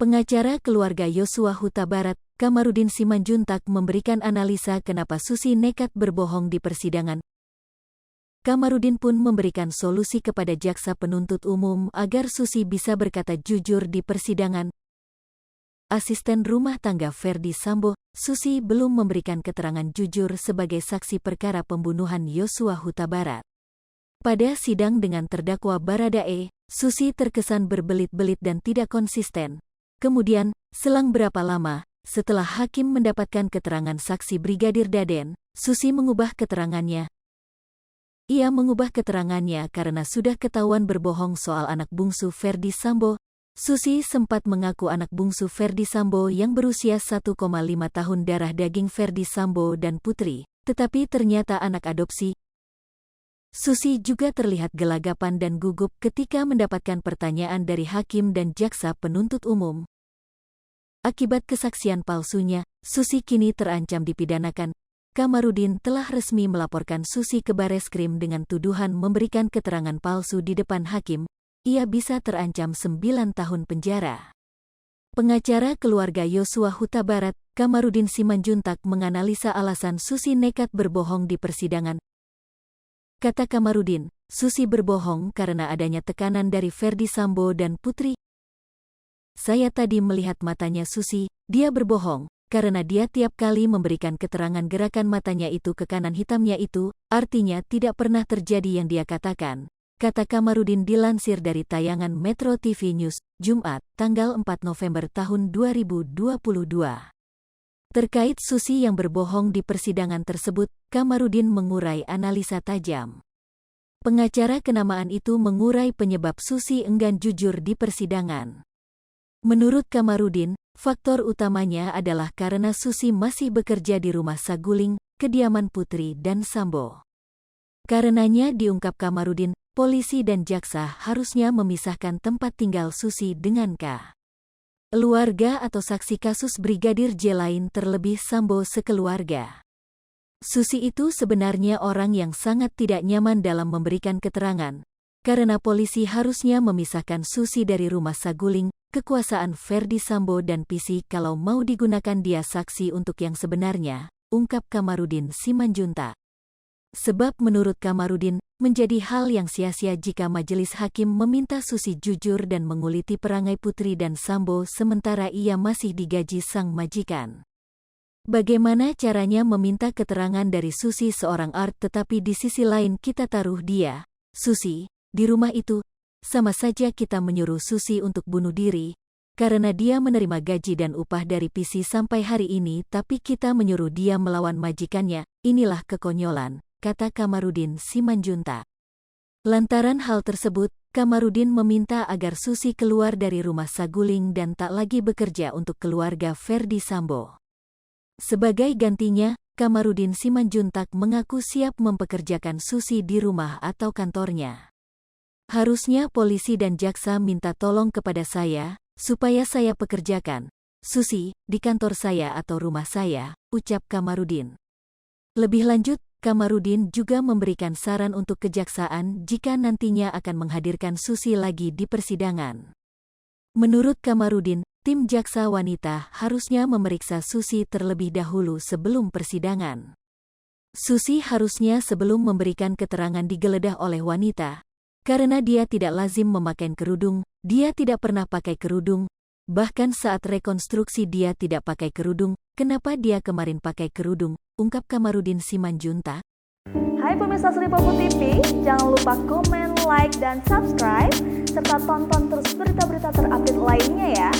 Pengacara keluarga Yosua Huta Barat, Kamarudin Simanjuntak memberikan analisa kenapa Susi nekat berbohong di persidangan. Kamarudin pun memberikan solusi kepada jaksa penuntut umum agar Susi bisa berkata jujur di persidangan. Asisten rumah tangga Ferdi Sambo, Susi belum memberikan keterangan jujur sebagai saksi perkara pembunuhan Yosua Huta Barat. Pada sidang dengan terdakwa Baradae, Susi terkesan berbelit-belit dan tidak konsisten. Kemudian, selang berapa lama, setelah hakim mendapatkan keterangan saksi Brigadir Daden, Susi mengubah keterangannya. Ia mengubah keterangannya karena sudah ketahuan berbohong soal anak bungsu Ferdi Sambo. Susi sempat mengaku anak bungsu Ferdi Sambo yang berusia 1,5 tahun darah daging Ferdi Sambo dan Putri, tetapi ternyata anak adopsi. Susi juga terlihat gelagapan dan gugup ketika mendapatkan pertanyaan dari hakim dan jaksa penuntut umum. Akibat kesaksian palsunya, Susi kini terancam dipidanakan. Kamarudin telah resmi melaporkan Susi ke Bareskrim dengan tuduhan memberikan keterangan palsu di depan hakim. Ia bisa terancam 9 tahun penjara. Pengacara keluarga Yosua Huta Barat, Kamarudin Simanjuntak menganalisa alasan Susi nekat berbohong di persidangan. Kata Kamarudin, Susi berbohong karena adanya tekanan dari Ferdi Sambo dan Putri. Saya tadi melihat matanya Susi, dia berbohong, karena dia tiap kali memberikan keterangan gerakan matanya itu ke kanan hitamnya itu, artinya tidak pernah terjadi yang dia katakan. Kata Kamarudin dilansir dari tayangan Metro TV News, Jumat, tanggal 4 November tahun 2022. Terkait Susi yang berbohong di persidangan tersebut, Kamarudin mengurai analisa tajam. Pengacara kenamaan itu mengurai penyebab Susi enggan jujur di persidangan. Menurut Kamarudin, faktor utamanya adalah karena Susi masih bekerja di rumah Saguling, kediaman Putri dan Sambo. Karenanya diungkap Kamarudin, polisi dan jaksa harusnya memisahkan tempat tinggal Susi dengan keluarga atau saksi kasus Brigadir J lain terlebih Sambo sekeluarga. Susi itu sebenarnya orang yang sangat tidak nyaman dalam memberikan keterangan, karena polisi harusnya memisahkan Susi dari rumah Saguling, kekuasaan Ferdi Sambo dan PC kalau mau digunakan dia saksi untuk yang sebenarnya, ungkap Kamarudin Simanjuntak. Sebab menurut Kamarudin, menjadi hal yang sia-sia jika majelis hakim meminta Susi jujur dan menguliti perangai Putri dan Sambo sementara ia masih digaji sang majikan. Bagaimana caranya meminta keterangan dari Susi seorang art tetapi di sisi lain kita taruh dia, Susi, di rumah itu? Sama saja kita menyuruh Susi untuk bunuh diri, karena dia menerima gaji dan upah dari PC sampai hari ini tapi kita menyuruh dia melawan majikannya, inilah kekonyolan, kata Kamarudin Simanjuntak. Lantaran hal tersebut, Kamarudin meminta agar Susi keluar dari rumah Saguling dan tak lagi bekerja untuk keluarga Ferdi Sambo. Sebagai gantinya, Kamarudin Simanjuntak mengaku siap mempekerjakan Susi di rumah atau kantornya. Harusnya polisi dan jaksa minta tolong kepada saya, supaya saya pekerjakan Susi di kantor saya atau rumah saya, ucap Kamarudin. Lebih lanjut, Kamarudin juga memberikan saran untuk kejaksaan jika nantinya akan menghadirkan Susi lagi di persidangan. Menurut Kamarudin, tim jaksa wanita harusnya memeriksa Susi terlebih dahulu sebelum persidangan. Susi harusnya sebelum memberikan keterangan digeledah oleh wanita. Karena dia tidak lazim memakai kerudung, dia tidak pernah pakai kerudung, bahkan saat rekonstruksi dia tidak pakai kerudung, kenapa dia kemarin pakai kerudung, ungkap Kamarudin Simanjuntak. Hai pemirsa Sri Popo TV, jangan lupa komen, like, dan subscribe, serta tonton terus berita-berita terupdate lainnya ya.